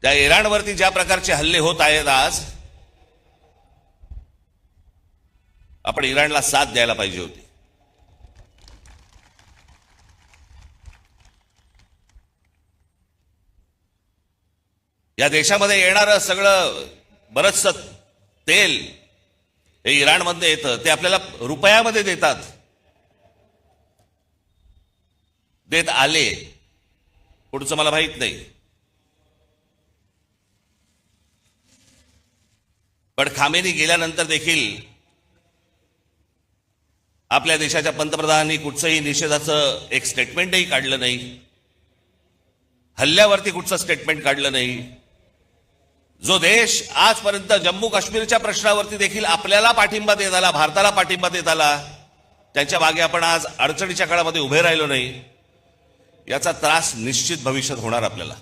त्या इराणवरती ज्या प्रकारचे हल्ले होत आहेत आज, आपण इराणला साथ द्यायला पाहिजे होती. या देशामध्ये येणारं सगळं बरचसं तेल हे इराणमध्ये येतं, ते आपल्याला रुपयामध्ये देतात, देत आले. पुढचं मला माहित नाही, पण खामेनी गेल्यानंतर देखील आपल्या देशाच्या पंतप्रधानांनी कुठचंही निषेधाचं एक स्टेटमेंटही काढलं नाही, हल्ल्यावरती कुठचं स्टेटमेंट काढलं नाही. जो देश आजपर्यंत जम्मू काश्मीरच्या प्रश्नावरती देखील आपल्याला पाठिंबा देत आला, भारताला पाठिंबा देत आला, त्यांच्या मागे आपण आज अडचणीच्या काळामध्ये उभे राहिलो नाही, याचा त्रास निश्चित भविष्यात होणार आपल्याला.